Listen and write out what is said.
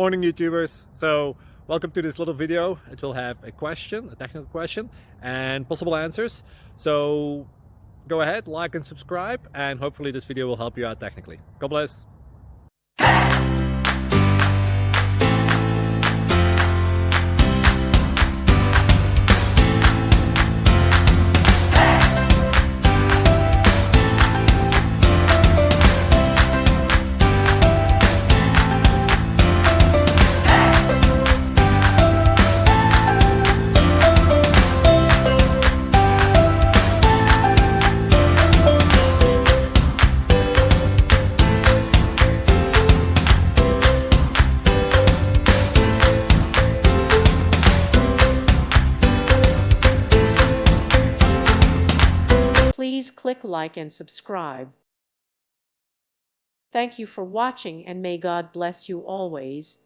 Morning, YouTubers. So welcome to this little video. It will have a question, a technical question, and possible answers. So go ahead, like and subscribe, and hopefully this video will help you out technically. God bless. Please click like and subscribe. Thank you for watching, and may God bless you always.